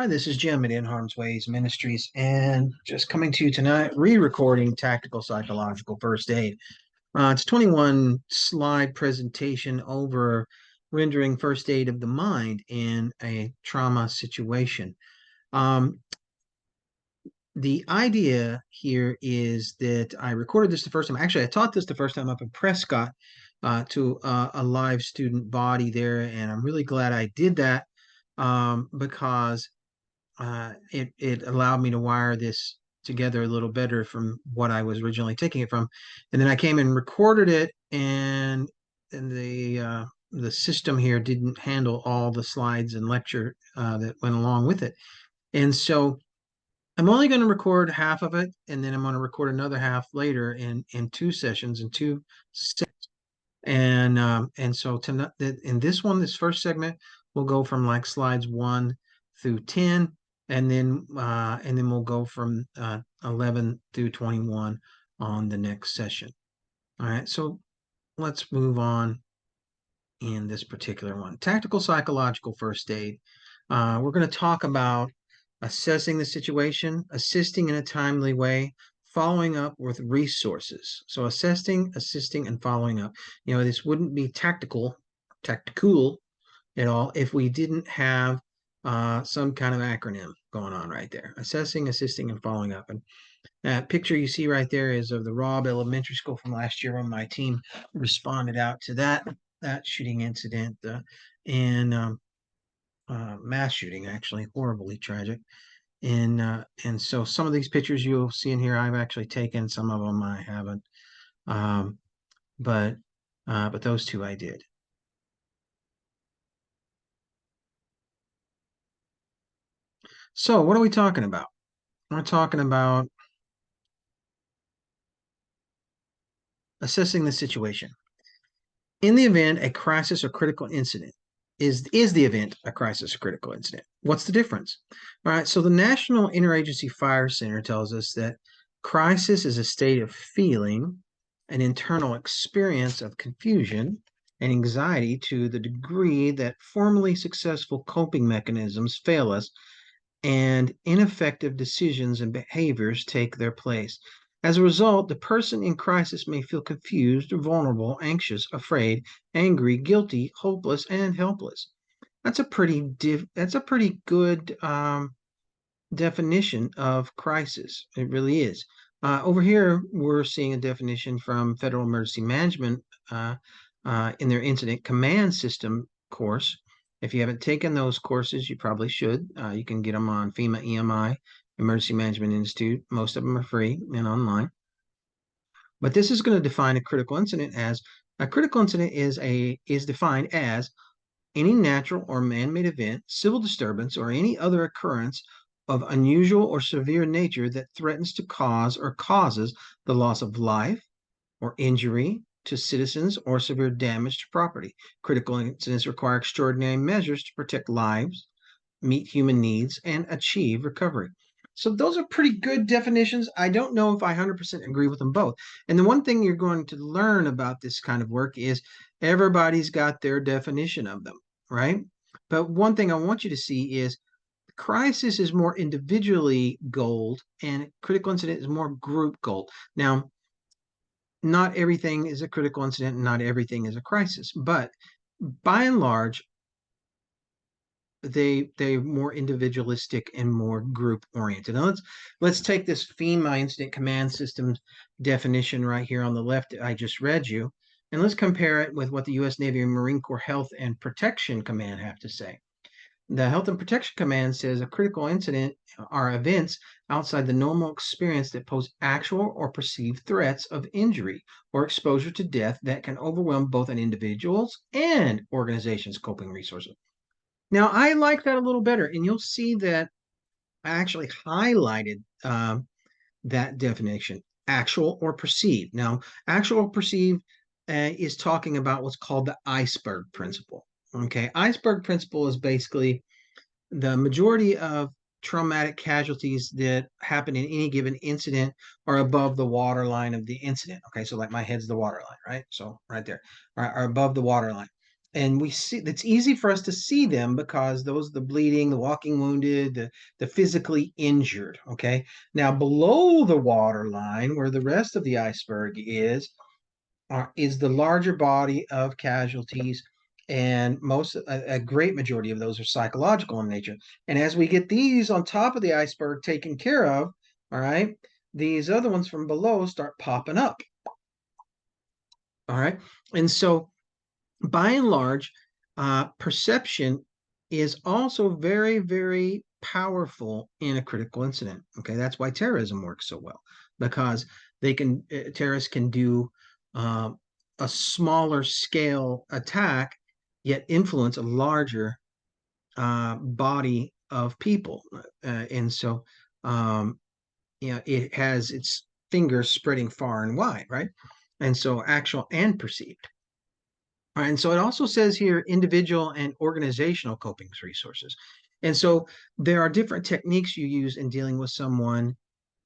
Hi, this is Jim at In Harm's Ways Ministries, and just coming to you tonight, re-recording Tactical Psychological First Aid. It's a 21 slide presentation over rendering first aid of the mind in a trauma situation. The idea here is that I recorded this the first time. Actually, I taught this the first time up in Prescott to a live student body there, and I'm really glad I did that because it allowed me to wire this together a little better from what I was originally taking it from. And then I came and recorded it, and the system here didn't handle all the slides and lecture that went along with it. And so I'm only going to record half of it, and then I'm going to record another half later in two sessions, in two sets. And so tonight, in this one, this first segment, we'll go from like slides 1 through 10, and then we'll go from 11 through 21 on the next session. All right, so let's move on in this particular one. Tactical psychological first aid. We're going to talk about assessing the situation, assisting in a timely way, following up with resources. So assessing, assisting, and following up. You know, this wouldn't be tactical at all if we didn't have some kind of acronym going on right there. Assessing, assisting, and following up. And that picture you see right there is of the Robb Elementary School from last year when my team responded out to that shooting incident and mass shooting, actually, horribly tragic. And so some of these pictures you'll see in here I've actually taken, some of them I haven't, but those two I did. So what are we talking about? We're talking about assessing the situation. In the event a crisis or critical incident, is the event a crisis or critical incident? What's the difference? All right, so the National Interagency Fire Center tells us that crisis is a state of feeling, an internal experience of confusion and anxiety to the degree that formerly successful coping mechanisms fail us and ineffective decisions and behaviors take their place. As a result, the person in crisis may feel confused, vulnerable, anxious, afraid, angry, guilty, hopeless, and helpless. That's a pretty good definition of crisis. It really is. Over here, we're seeing a definition from Federal Emergency Management in their Incident Command System course. If you haven't taken those courses, you probably should. You can get them on FEMA EMI, Emergency Management Institute. Most of them are free and online. But this is going to define a critical incident as a critical incident is defined as any natural or man-made event, civil disturbance, or any other occurrence of unusual or severe nature that threatens to cause or causes the loss of life or injury to citizens or severe damage to property. Critical incidents require extraordinary measures to protect lives, meet human needs, and achieve recovery. So those are pretty good definitions. I don't know if I 100% agree with them both. And the one thing you're going to learn about this kind of work is everybody's got their definition of them, right? But one thing I want you to see is crisis is more individually goaled and critical incident is more group goaled. Now, not everything is a critical incident and not everything is a crisis, but by and large, they're more individualistic and more group oriented. Now let's take this FEMA Incident Command System definition right here on the left I just read you, and let's compare it with what the U.S. Navy and Marine Corps Health and Protection Command have to say. The Health and Protection Command says a critical incident are events outside the normal experience that pose actual or perceived threats of injury or exposure to death that can overwhelm both an individual's and organization's coping resources. Now, I like that a little better, and you'll see that I actually highlighted that definition, actual or perceived. Now, actual or perceived is talking about what's called the iceberg principle. Okay, iceberg principle is basically the majority of traumatic casualties that happen in any given incident are above the waterline of the incident. Okay, so like my head's the waterline, right? So right there are above the waterline. and we see it's easy for us to see them because those the bleeding, the walking wounded, the physically injured. Okay, now below the waterline, where the rest of the iceberg is the larger body of casualties, and a great majority of those are psychological in nature. And as we get these on top of the iceberg taken care of, all right, these other ones from below start popping up. All right, and so by and large, perception is also very, very powerful in a critical incident. Okay, that's why terrorism works so well, because terrorists can do uh, a smaller scale attack, yet influence a larger body of people, and so it has its fingers spreading far and wide, right? And so actual and perceived. All right, and so it also says here individual and organizational coping resources. And so there are different techniques you use in dealing with someone,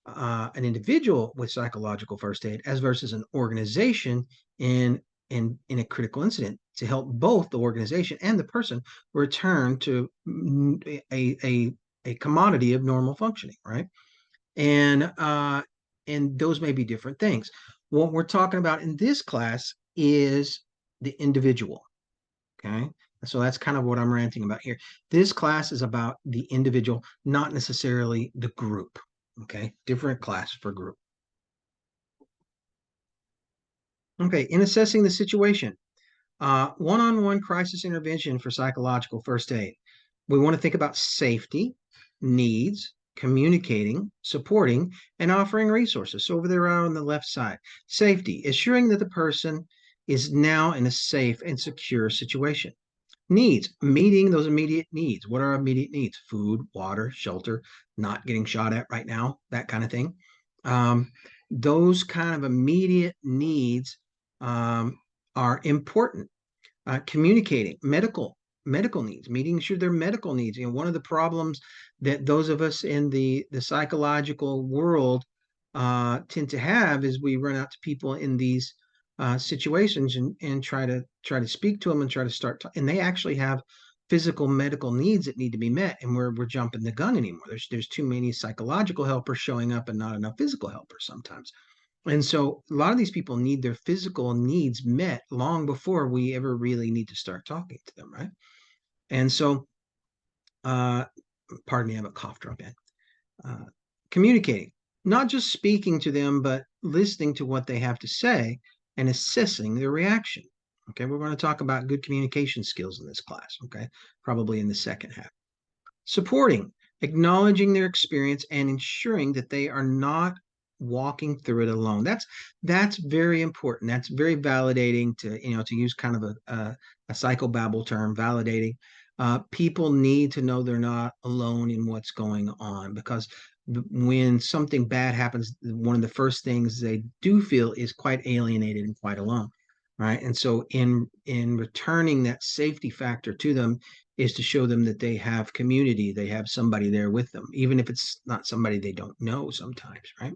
an individual with psychological first aid, as versus an organization in a critical incident to help both the organization and the person return to a commodity of normal functioning, right? And those may be different things. What we're talking about in this class is the individual. Okay. So that's kind of what I'm ranting about here. This class is about the individual, not necessarily the group. Okay. Different class for group. Okay. In assessing the situation, one-on-one crisis intervention for psychological first aid. We want to think about safety, needs, communicating, supporting, and offering resources. So over there on the left side, safety, assuring that the person is now in a safe and secure situation. Needs, meeting those immediate needs. What are immediate needs? Food, water, shelter, not getting shot at right now, that kind of thing. Those kind of immediate needs are important. Communicating medical needs, meeting sure their medical needs. One of the problems that those of us in the psychological world tend to have is we run out to people in these situations and try to speak to them and try to and they actually have physical medical needs that need to be met, and we're jumping the gun anymore. There's too many psychological helpers showing up and not enough physical helpers sometimes. And so a lot of these people need their physical needs met long before we ever really need to start talking to them, right? And so, uh, pardon me, I have a cough drop in. Uh, Communicating, not just speaking to them, but listening to what they have to say and assessing their reaction. Okay, we're going to talk about good communication skills in this class, okay, probably in the second half. Supporting, acknowledging their experience and ensuring that they are not walking through it alone. That's very important. That's very validating to use kind of a psychobabble term, validating. People need to know they're not alone in what's going on, because when something bad happens, one of the first things they do feel is quite alienated and quite alone, right? And so in returning that safety factor to them is to show them that they have community, they have somebody there with them, even if it's not somebody they don't know sometimes, right?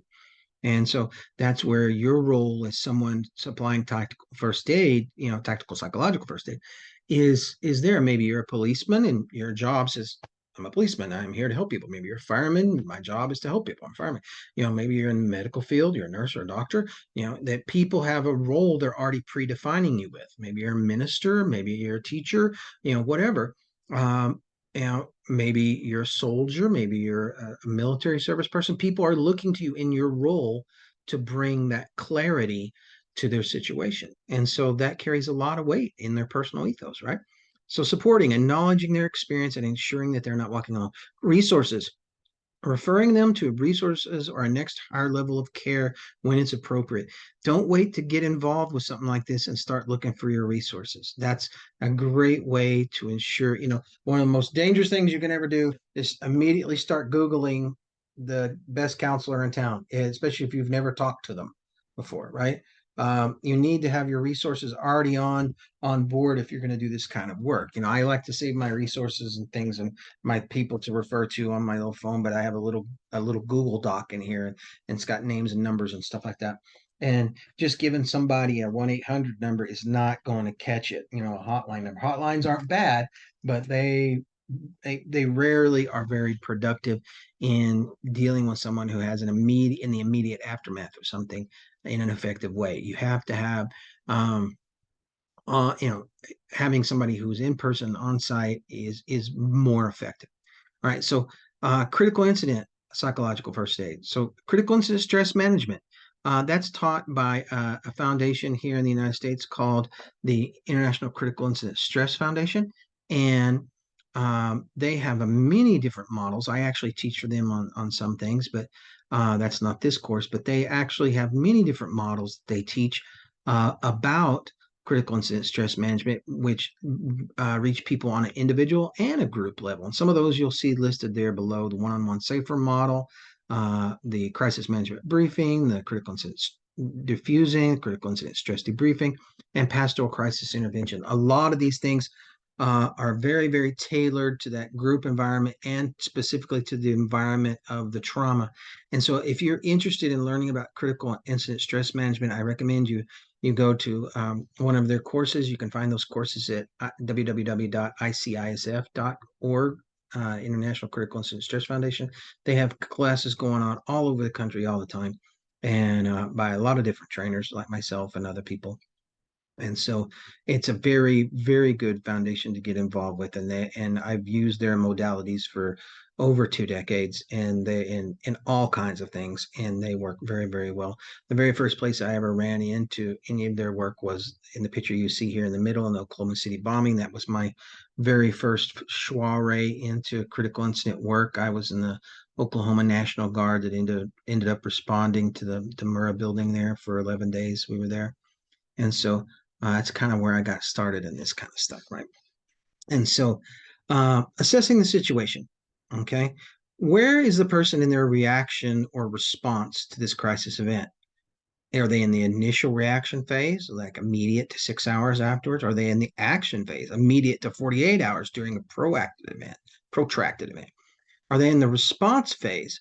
And so that's where your role as someone supplying tactical first aid, tactical psychological first aid, is there. Maybe you're a policeman and your job says, I'm a policeman, I'm here to help people. Maybe you're a fireman, my job is to help people, I'm a fireman. Maybe you're in the medical field, you're a nurse or a doctor, that people have a role they're already predefining you with. Maybe you're a minister, maybe you're a teacher, whatever. Maybe you're a soldier, maybe you're a military service person. People are looking to you in your role to bring that clarity to their situation. And so that carries a lot of weight in their personal ethos, right? So supporting, acknowledging their experience and ensuring that they're not walking alone. Resources, referring them to resources or a next higher level of care when it's appropriate. Don't wait to get involved with something like this and start looking for your resources. That's a great way to ensure, one of the most dangerous things you can ever do is immediately start Googling the best counselor in town, especially if you've never talked to them before, right? You need to have your resources already on board if you're going to do this kind of work. I like to save my resources and things and my people to refer to on my little phone, but I have a little Google Doc in here, and it's got names and numbers and stuff like that. And just giving somebody a 1-800 number is not going to catch it. You know, a hotline number. Hotlines aren't bad, but they rarely are very productive in dealing with someone who has in the immediate aftermath of something in an effective way. You have to have um, you know, having somebody who's in person on site is more effective. All right, so critical incident psychological first aid. So critical incident stress management. That's taught by a foundation here in the United States called the International Critical Incident Stress Foundation, and they have a many different models. I actually teach for them on some things, but that's not this course. But they actually have many different models they teach about critical incident stress management, which reach people on an individual and a group level. And some of those you'll see listed there below: the one-on-one safer model, the crisis management briefing, the critical incident diffusing, critical incident stress debriefing, and pastoral crisis intervention. A lot of these things are very, very tailored to that group environment and specifically to the environment of the trauma. And so if you're interested in learning about critical incident stress management, I recommend you go to one of their courses. You can find those courses at www.icisf.org, International Critical Incident Stress Foundation. They have classes going on all over the country all the time, and by a lot of different trainers like myself and other people. And so it's a very, very good foundation to get involved with. And I've used their modalities for over 2 decades, and they in all kinds of things, and they work very, very well. The very first place I ever ran into any of their work was in the picture you see here in the middle, in the Oklahoma City bombing. That was my very first soiree into critical incident work. I was in the Oklahoma National Guard that ended up responding to the Murrah building there for 11 days. We were there. And so that's kind of where I got started in this kind of stuff, right? And so assessing the situation, okay? Where is the person in their reaction or response to this crisis event? Are they in the initial reaction phase, like immediate to 6 hours afterwards? Are they in the action phase, immediate to 48 hours during a protracted event? Are they in the response phase,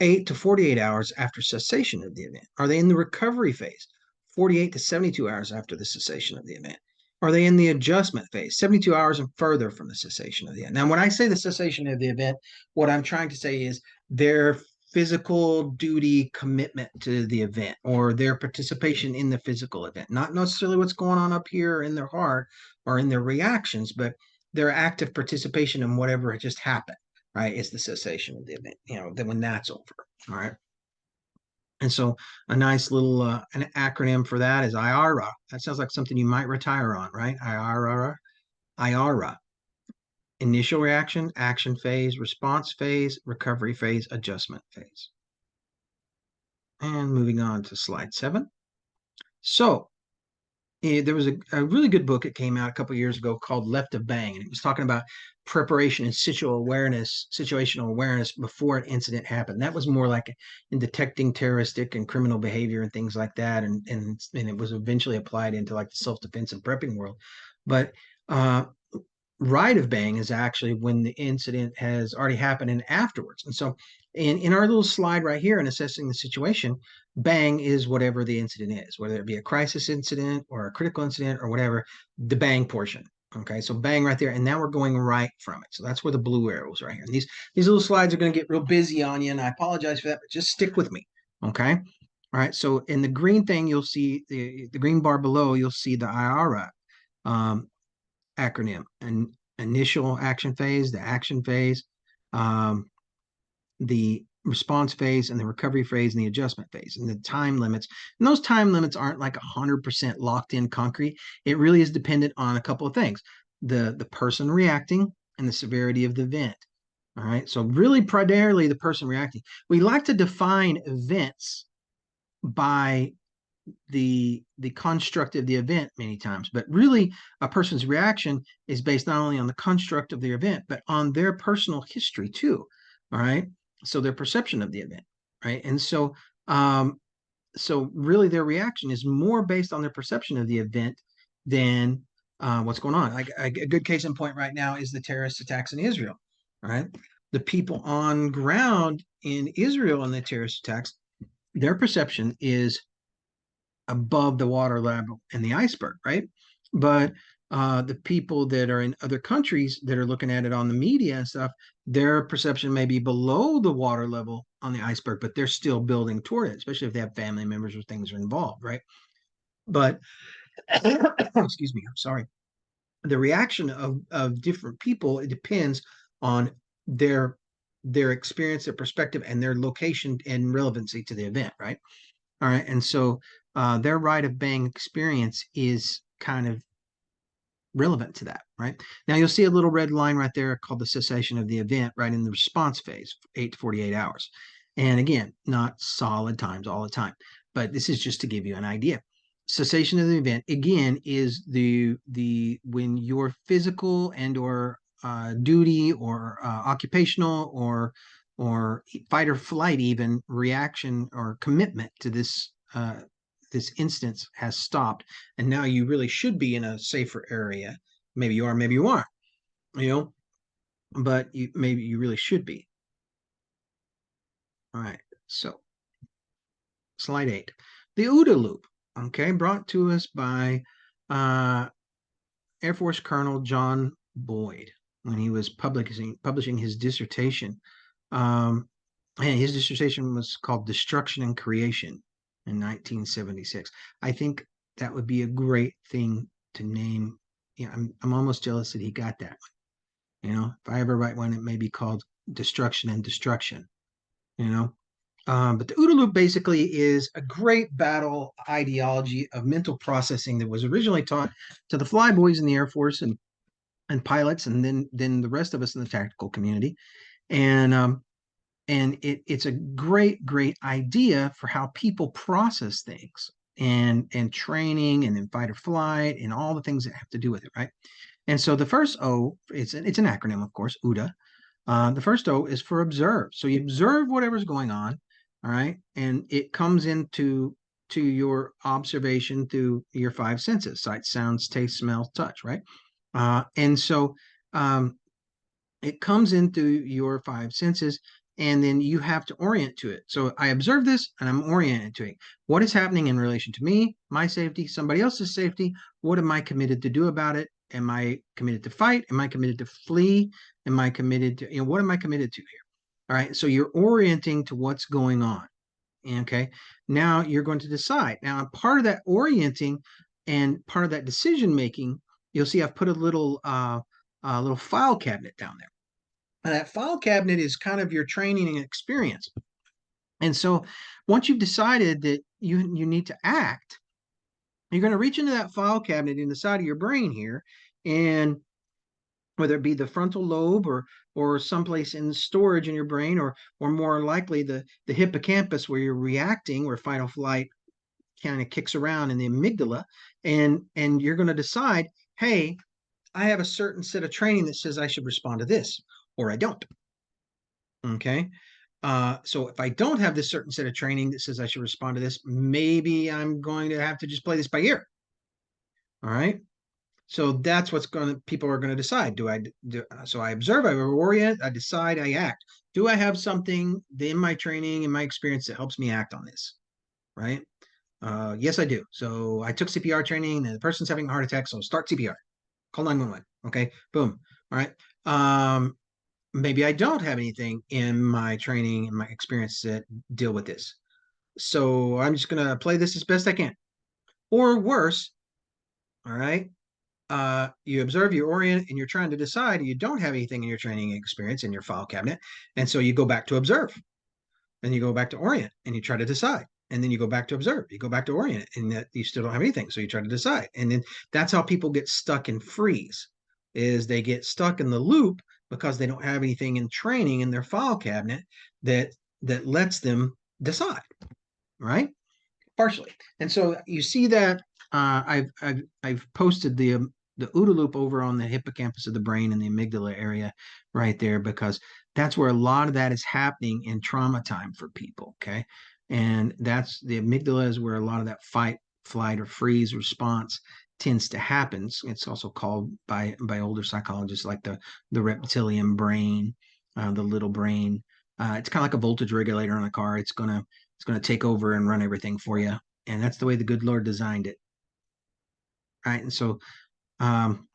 8 to 48 hours after cessation of the event? Are they in the recovery phase, 48 to 72 hours after the cessation of the event? Are they in the adjustment phase, 72 hours and further from the cessation of the event? Now, when I say the cessation of the event, what I'm trying to say is their physical duty commitment to the event or their participation in the physical event, not necessarily what's going on up here in their heart or in their reactions, but their active participation in whatever had just happened, right? Is the cessation of the event, then when that's over, all right? And so a nice little an acronym for that is IARA. That sounds like something you might retire on, right? IARA, IARA. Initial reaction, action phase, response phase, recovery phase, adjustment phase. And moving on to slide 7. So there was a really good book that came out a couple of years ago called Left of Bang, and it was talking about preparation and situational awareness before an incident happened. That was more like in detecting terroristic and criminal behavior and things like that, and it was eventually applied into like the self-defense and prepping world. But right of bang is actually when the incident has already happened and afterwards. And so in our little slide right here in assessing the situation, bang is whatever the incident is, whether it be a crisis incident or a critical incident or whatever, the bang portion. Okay, so bang right there, and now we're going right from it. So that's where the blue arrows right here. And these little slides are going to get real busy on you, and I apologize for that, but just stick with me. Okay. All right. So in the green thing, you'll see the green bar below, you'll see the IRA acronym: and initial action phase, the action phase, um, the response phase, and the recovery phase, and the adjustment phase, and the time limits. And those time limits aren't like 100% locked in concrete. It really is dependent on a couple of things: the person reacting and the severity of the event. All right. So really, primarily the person reacting. We like to define events by the construct of the event many times, but really a person's reaction is based not only on the construct of the event but on their personal history too. All right, so their perception of the event, right? And so so really their reaction is more based on their perception of the event than what's going on. Like a good case in point right now is the terrorist attacks in Israel. All right, the people on ground in Israel and the terrorist attacks, their perception is above the water level in the iceberg, right? But the people that are in other countries that are looking at it on the media and stuff, their perception may be below the water level on the iceberg, but they're still building toward it, especially if they have family members or things are involved, right? But excuse me, I'm sorry. The reaction of different people, it depends on their their experience, their perspective, and their location and relevancy to the event, right? All right, and so their rite of bang experience is kind of relevant to that, right? Now you'll see a little red line right there called the cessation of the event, right in the response phase, 8 to 48 hours. And again, not solid times all the time, but this is just to give you an idea. Cessation of the event again is the when your physical and or duty or occupational or fight or flight even reaction or commitment to this instance has stopped, and now you really should be in a safer area. Maybe you are, maybe you aren't, you know, but maybe you really should be. All right, so slide 8, the OODA loop, okay, brought to us by uh, Air Force Colonel John Boyd when he was publishing his dissertation. Um, and his dissertation was called Destruction and Creation in 1976. I think that would be a great thing to name. Yeah, I'm almost jealous that he got that one. If I ever write one, it may be called Destruction and Destruction. You know, but the OODA loop basically is a great battle ideology of mental processing that was originally taught to the flyboys in the Air Force and pilots, and then the rest of us in the tactical community. And it's a great idea for how people process things and training and then fight or flight and all the things that have to do with it, right? And so the first O, it's an acronym, of course, OODA. The first O is for observe. So you observe whatever's going on, all right, and it comes into your observation through your five senses: sight, sound, taste, smell, touch, right? And so um, it comes into your five senses, and then you have to orient to it. So I observe this and I'm oriented to it. What is happening in relation to me, my safety, somebody else's safety? What am I committed to do about it? Am I committed to fight? Am I committed to flee? Am I committed to, what am I committed to here? All right, so you're orienting to what's going on. Okay, now you're going to decide. Now, part of that orienting and part of that decision making, you'll see I've put a little file cabinet down there. And that file cabinet is kind of your training and experience. And so once you've decided that you need to act, you're going to reach into that file cabinet in the side of your brain here, and whether it be the frontal lobe or someplace in storage in your brain, or more likely the hippocampus where you're reacting, where fight or flight kind of kicks around in the amygdala, and you're going to decide, hey, I have a certain set of training that says I should respond to this, or I don't. Okay. So if I don't have this certain set of training that says I should respond to this, maybe I'm going to have to just play this by ear. All right. So that's what's people are going to decide. So I observe, I orient, I decide, I act. Do I have something in my training, in my experience that helps me act on this? Right. Yes, I do. So I took CPR training and the person's having a heart attack. So start CPR, call 911. Okay. Boom. All right. Maybe I don't have anything in my training and my experience that deal with this. So I'm just going to play this as best I can. Or worse, all right, you observe, you orient, and you're trying to decide, you don't have anything in your training experience in your file cabinet. And so you go back to observe, and you go back to orient, and you try to decide. And then you go back to observe, you go back to orient, and that you still don't have anything. So you try to decide. And then that's how people get stuck and freeze, is they get stuck in the loop because they don't have anything in training in their file cabinet that lets them decide, right? Partially. And so you see that I've posted the OODA loop over on the hippocampus of the brain and the amygdala area right there, because that's where a lot of that is happening in trauma time for people. Okay. And that's the amygdala is where a lot of that fight, flight, or freeze response tends to happen. It's also called by older psychologists like the reptilian brain, the little brain. It's kind of like a voltage regulator on a car. It's gonna take over and run everything for you. And that's the way the good Lord designed it. Right. Um,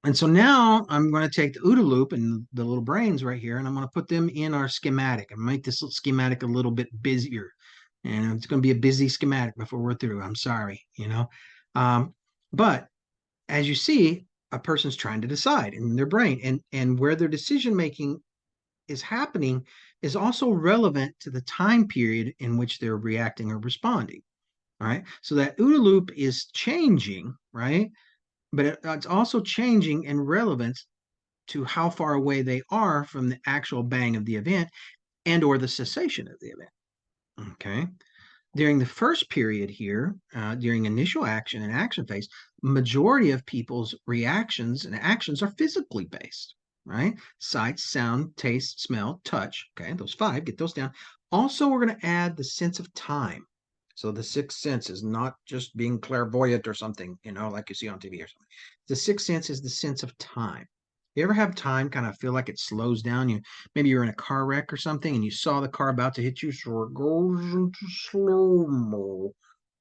and so now I'm going to take the OODA loop and the little brains right here, and I'm going to put them in our schematic and make this schematic a little bit busier. And it's going to be a busy schematic before we're through. I'm sorry, but as you see, a person's trying to decide in their brain, and where their decision making is happening is also relevant to the time period in which they're reacting or responding. All right. So that OODA loop is changing, right? But it's also changing in relevance to how far away they are from the actual bang of the event and or the cessation of the event. Okay. During the first period here, during initial action and action phase, majority of people's reactions and actions are physically based, right? Sight, sound, taste, smell, touch. Okay, those 5, get those down. Also, we're going to add the sense of time. So the sixth sense is not just being clairvoyant or something, like you see on TV or something. The sixth sense is the sense of time. You ever have time kind of feel like it slows down? Maybe you're in a car wreck or something and you saw the car about to hit you, so it goes into slow-mo.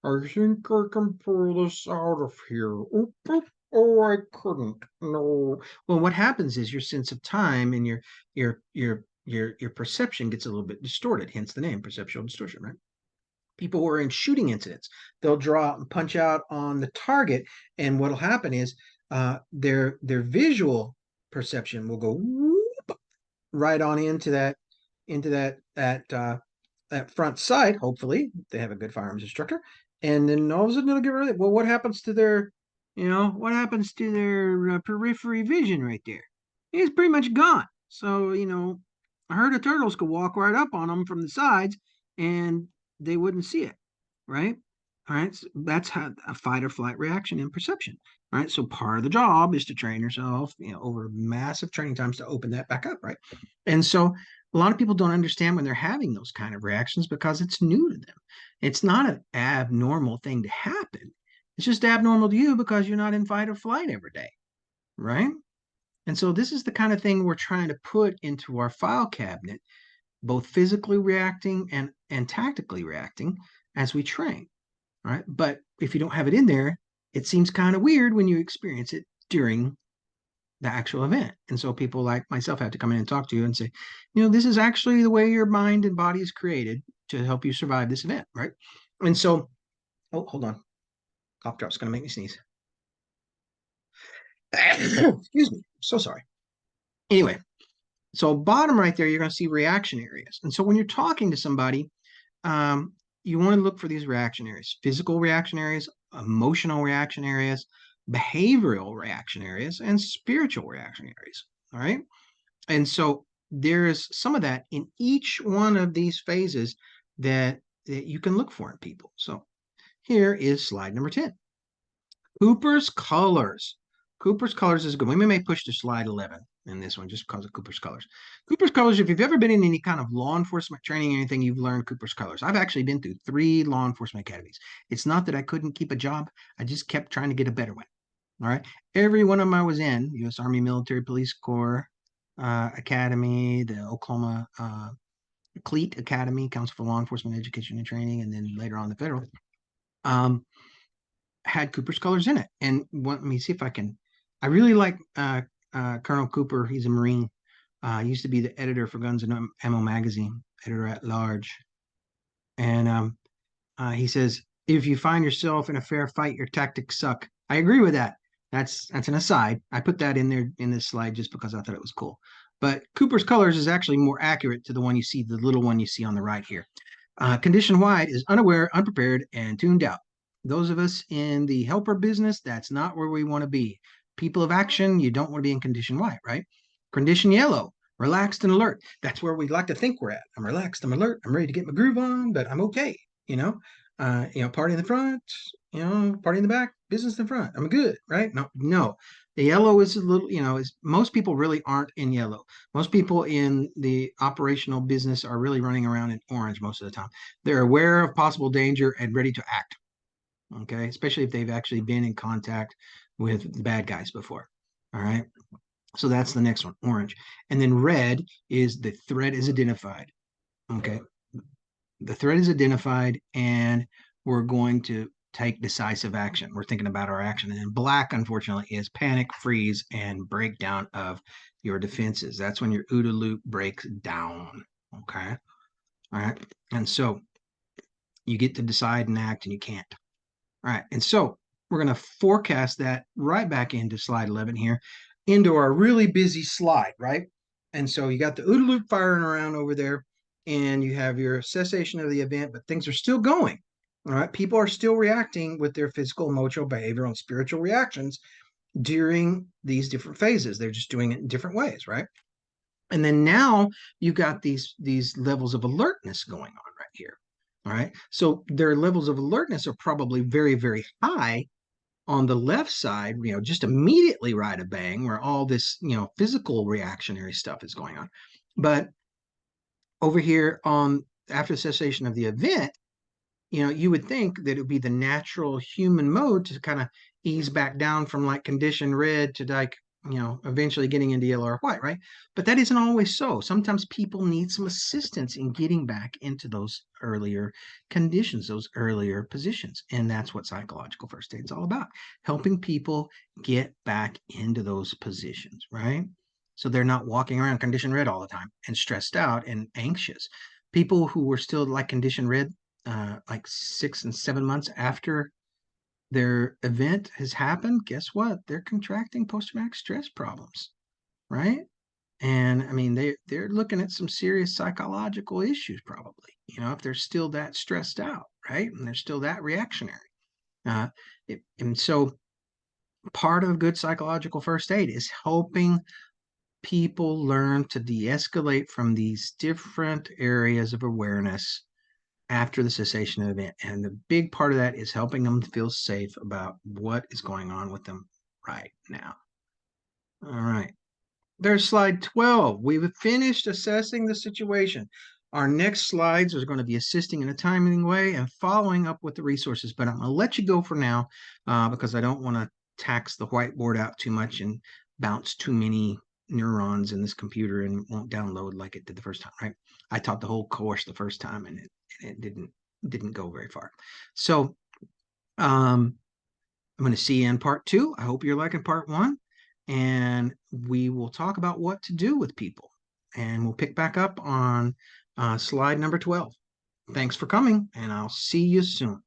I think I can pull this out of here. Oop, oop. Oh, I couldn't. No. Well, what happens is your sense of time and your perception gets a little bit distorted, hence the name perceptual distortion, right? People who are in shooting incidents, they'll draw out and punch out on the target, and what'll happen is their visual perception will go whoop, right on into that front sight. Hopefully, they have a good firearms instructor, and then all of a sudden it'll get rid of it. Well, what happens to their periphery vision right there? It's pretty much gone. So a herd of turtles could walk right up on them from the sides, and they wouldn't see it, right? All right, so that's how a fight or flight reaction in perception. All right, so part of the job is to train yourself, over massive training times to open that back up, right? And so a lot of people don't understand when they're having those kind of reactions because it's new to them. It's not an abnormal thing to happen. It's just abnormal to you because you're not in fight or flight every day, right? And so this is the kind of thing we're trying to put into our file cabinet, both physically reacting and tactically reacting as we train. All right. But if you don't have it in there, it seems kind of weird when you experience it during the actual event. And so people like myself have to come in and talk to you and say, this is actually the way your mind and body is created to help you survive this event, right? And so, oh, hold on. Cough drop's going to make me sneeze. Excuse me. So sorry. Anyway, so bottom right there, you're going to see reaction areas. And so when you're talking to somebody, you want to look for these reaction areas: physical reaction areas, emotional reaction areas, behavioral reaction areas, and spiritual reaction areas. All right. And so there is some of that in each one of these phases that you can look for in people. So here is slide number 10. Cooper's colors. Cooper's colors is good. We may push to slide 11 in this one just because of Cooper's colors. Cooper's colors, if you've ever been in any kind of law enforcement training or anything, you've learned Cooper's colors. I've actually been through 3 law enforcement academies. It's not that I couldn't keep a job. I just kept trying to get a better one. All right. Every one of them I was in: U.S. Army Military Police Corps Academy, the Oklahoma CLEAT Academy, Council for Law Enforcement Education and Training, and then later on the federal. Had Cooper's colors in it. And let me see if I can. I really like Colonel Cooper. He's a Marine. Used to be the editor for Guns and Ammo magazine, editor at large. And he says, if you find yourself in a fair fight, your tactics suck. I agree with that. That's an aside. I put that in there in this slide just because I thought it was cool. But Cooper's colors is actually more accurate to the one you see, the little one you see on the right here. Condition white is unaware, unprepared, and tuned out. Those of us in the helper business, that's not where we want to be. People of action, you don't want to be in condition white, right? Condition yellow, relaxed and alert. That's where we'd like to think we're at. I'm relaxed, I'm alert, I'm ready to get my groove on, but I'm okay. Party in the front, party in the back, business in the front. I'm good, right? No. The yellow is a little, is most people really aren't in yellow. Most people in the operational business are really running around in orange most of the time. They're aware of possible danger and ready to act. Okay, especially if they've actually been in contact with the bad guys before. All right. So that's the next one, orange. And then red is the threat is identified. Okay. The threat is identified, and we're going to take decisive action. We're thinking about our action. And black, unfortunately, is panic, freeze, and breakdown of your defenses. That's when your OODA loop breaks down. Okay. All right. And so you get to decide and act, and you can't. All right. And so we're going to forecast that right back into slide 11 here, into our really busy slide, right? And so you got the OODA loop firing around over there, and you have your cessation of the event, but things are still going. All right. People are still reacting with their physical, emotional, behavioral, and spiritual reactions during these different phases. They're just doing it in different ways, right? And then now you got these levels of alertness going on right here. All right. So their levels of alertness are probably very, very high on the left side, just immediately right of bang, where all this, physical reactionary stuff is going on. But over here on after cessation of the event, you would think that it would be the natural human mode to kind of ease back down from like condition red to like, eventually getting into yellow or white, right? But that isn't always so. Sometimes people need some assistance in getting back into those earlier conditions, those earlier positions. And that's what psychological first aid is all about, helping people get back into those positions, right? So they're not walking around condition red all the time and stressed out and anxious. People who were still like condition red like 6 and 7 months after their event has happened, guess what? They're contracting post-traumatic stress problems, right? And I mean, they're looking at some serious psychological issues, probably. If they're still that stressed out, right? And they're still that reactionary. Uh, and so, part of good psychological first aid is helping people learn to de-escalate from these different areas of awareness after the cessation of the event. And the big part of that is helping them feel safe about what is going on with them right now. All right. There's slide 12. We've finished assessing the situation. Our next slides are going to be assisting in a timing way and following up with the resources, but I'm going to let you go for now because I don't want to tax the whiteboard out too much and bounce too many neurons in this computer and won't download like it did the first time, right? I taught the whole course the first time and it didn't go very far. So I'm going to see you in part 2. I hope you're liking part 1, and we will talk about what to do with people, and we'll pick back up on slide number 12. Thanks for coming, and I'll see you soon.